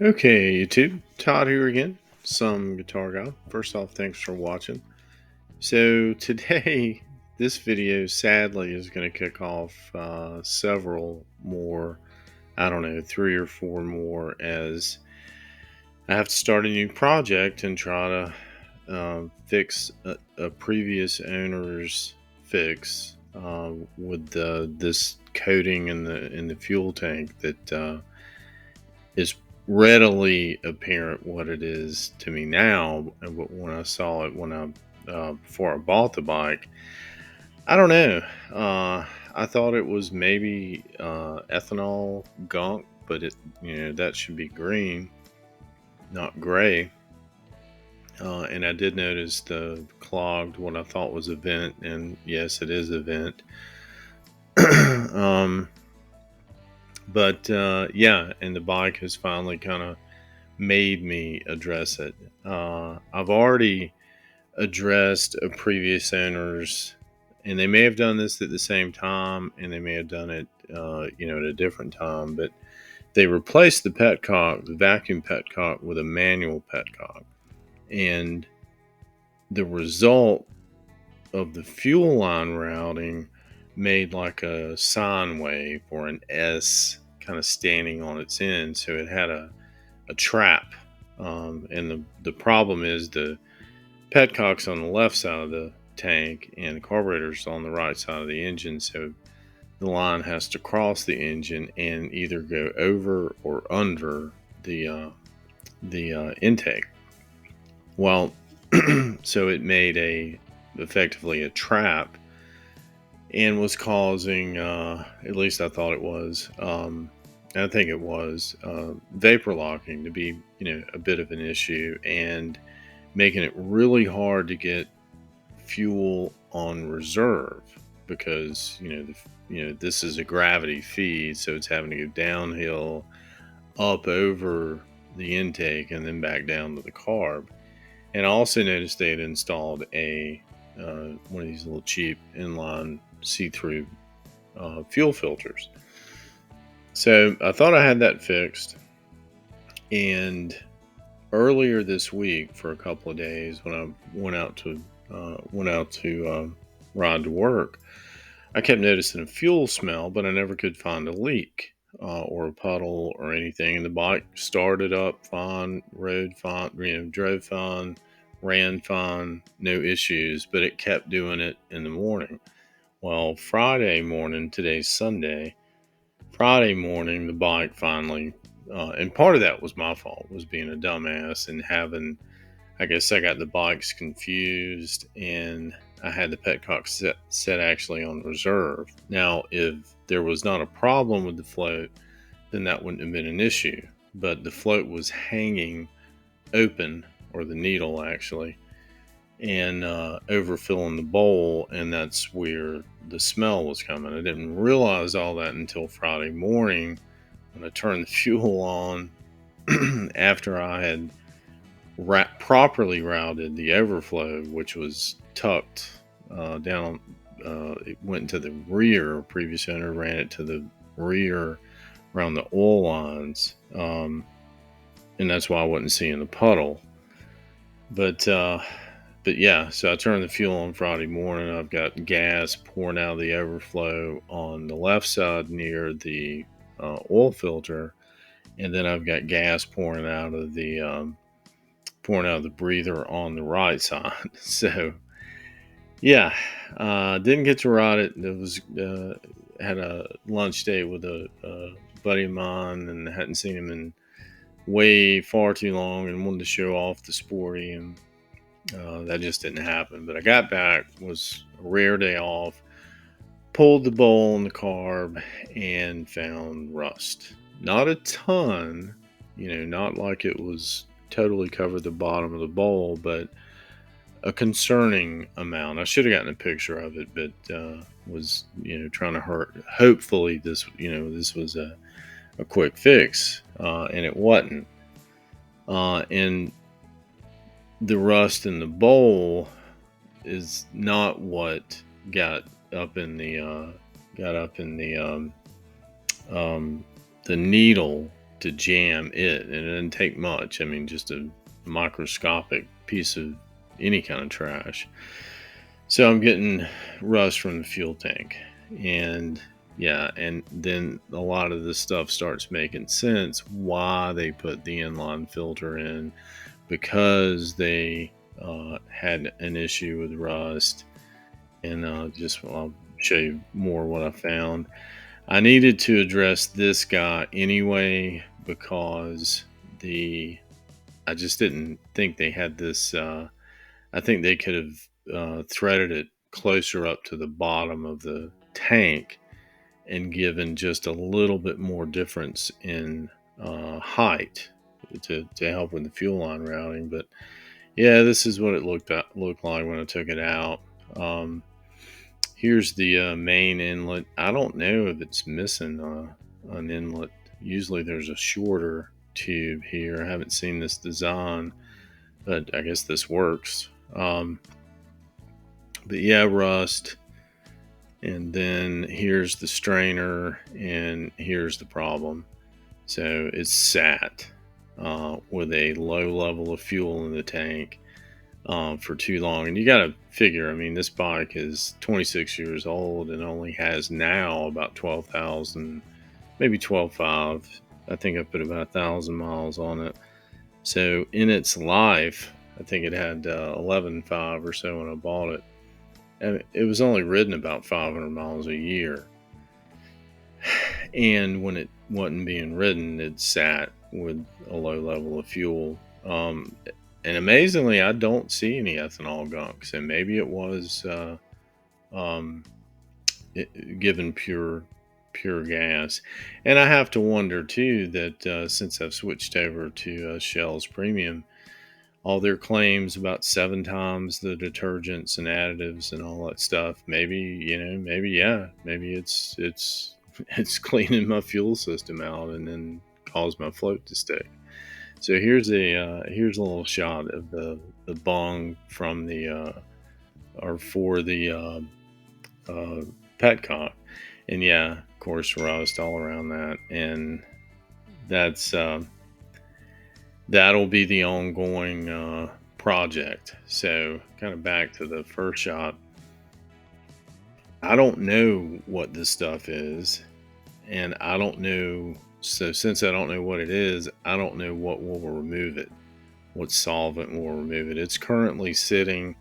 Okay, YouTube. Todd here again, some guitar guy. First off, thanks for watching. So today, this video sadly is going to kick off several more, I don't know, 3 or 4 more, as I have to start a new project and try to fix a previous owner's fix with this coating in the fuel tank that is readily apparent what it is to me now. But when I saw it before I bought the bike, I don't know. I thought it was maybe ethanol gunk, but that should be green, not gray. And I did notice the clogged what I thought was a vent, and yes, it is a vent. um, but yeah, and the bike has finally kind of made me address it. I've already addressed a previous owner's, and they may have done this at the same time, and they may have done it, at a different time. But they replaced the petcock, the vacuum petcock, with a manual petcock, and the result of the fuel line routing made like a sine wave or an S kind of standing on its end, so it had a trap. And the problem is the petcock's on the left side of the tank and the carburetor's on the right side of the engine. So the line has to cross the engine and either go over or under the intake. Well, so it made effectively a trap and was causing, at least I thought it was, I think it was, vapor locking to be, a bit of an issue, and making it really hard to get fuel on reserve because, this is a gravity feed, so it's having to go downhill, up over the intake, and then back down to the carb. And I also noticed they had installed one of these little cheap inline see-through fuel filters. So I thought I had that fixed, and earlier this week, for a couple of days, when I went out to ride to work, I kept noticing a fuel smell, but I never could find a leak or a puddle or anything. And the bike started up fine, rode fine, drove fine, ran fine, no issues. But it kept doing it in the morning. Well, Friday morning, today's Sunday, Friday morning, the bike finally, and part of that was my fault, was being a dumbass and I guess I got the bikes confused, and I had the petcock set actually on reserve. Now, if there was not a problem with the float, then that wouldn't have been an issue. But the float was hanging open, or the needle actually, and overfilling the bowl, and that's where the smell was coming. I didn't realize all that until Friday morning when I turned the fuel on after I had properly routed the overflow, which was tucked down. It went into the rear. Previous owner ran it to the rear around the oil lines, and that's why I wasn't seeing the puddle. But yeah, so I turned the fuel on Friday morning. I've got gas pouring out of the overflow on the left side near the oil filter, and then I've got gas pouring out of the breather on the right side. So yeah, didn't get to ride it. It was had a lunch date with a buddy of mine, and hadn't seen him in way far too long, and wanted to show off the Sporty, and that just didn't happen. But I got back, was a rare day off, pulled the bowl on the carb, and found rust. Not a ton, not like it was totally covered the bottom of the bowl, but a concerning amount. I should have gotten a picture of it, but was trying to hopefully this was a quick fix, and it wasn't. And the rust in the bowl is not what got up in the the needle to jam it, and it didn't take much. I mean, just a microscopic piece of any kind of trash. So I'm getting rust from the fuel tank, and yeah, and then a lot of this stuff starts making sense why they put the inline filter in, because they had an issue with rust. And just I'll show you more what I found. I needed to address this guy anyway, because the I just didn't think they had this. I think they could have threaded it closer up to the bottom of the tank and given just a little bit more difference in height to help with the fuel line routing. But yeah, this is what it looked like when I took it out. Here's the main inlet. I don't know if it's missing an inlet. Usually there's a shorter tube here. I haven't seen this design, but I guess this works. But yeah, rust. And then here's the strainer, and here's the problem. So it's sat with a low level of fuel in the tank for too long. And you got to figure, I mean, this bike is 26 years old and only has now about 12,000, maybe 12.5. I think I put about 1,000 miles on it. So in its life, I think it had 11.5 or so when I bought it. And it was only ridden about 500 miles a year. And when it wasn't being ridden, it sat with a low level of fuel. And amazingly, I don't see any ethanol gunk. So maybe it was given pure gas. And I have to wonder too that since I've switched over to Shell's Premium, all their claims about 7 times the detergents and additives and all that stuff, maybe it's it's cleaning my fuel system out and then cause my float to stick. So here's a little shot of the bung from the or for the petcock, and yeah, of course, rust all around that, and that's that'll be the ongoing project. So kind of back to the first shot. I don't know what this stuff is, and I don't know. So since I don't know what it is, I don't know what will remove it, what solvent will remove it. It's currently sitting,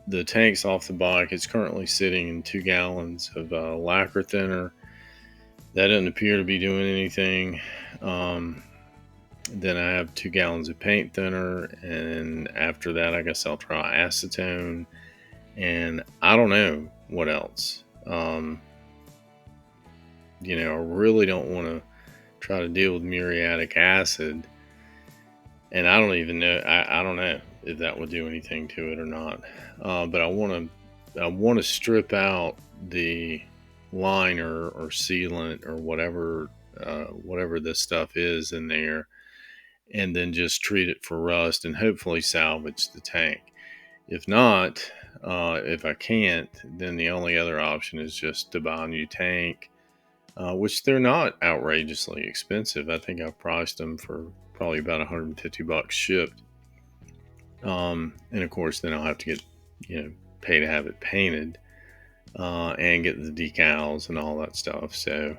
the tank's off the bike. It's currently sitting in 2 gallons of lacquer thinner. That doesn't appear to be doing anything. Then I have 2 gallons of paint thinner, and after that, I guess I'll try acetone, and I don't know what else. I really don't want to try to deal with muriatic acid, and I don't even know. I don't know if that would do anything to it or not. But I want to strip out the liner or sealant or whatever this stuff is in there, and then just treat it for rust and hopefully salvage the tank. If not, if I can't, then the only other option is just to buy a new tank, which they're not outrageously expensive. I think I've priced them for probably about $150 shipped. And of course, then I'll have to get, pay to have it painted and get the decals and all that stuff. So,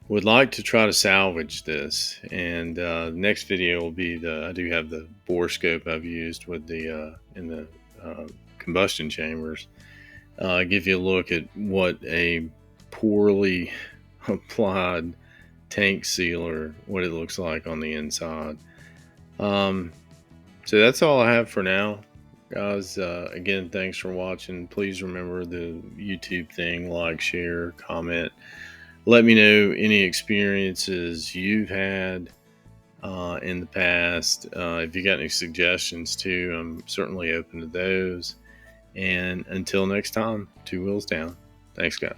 would like to try to salvage this, and next video will be I do have the bore scope I've used with the in the combustion chambers. Give you a look at what a poorly applied tank sealer, what it looks like on the inside. So that's all I have for now, guys. Again, thanks for watching. Please remember the YouTube thing, like, share, comment. Let me know any experiences you've had in the past. If you got any suggestions too, I'm certainly open to those. And until next time, 2 wheels down. Thanks, guys.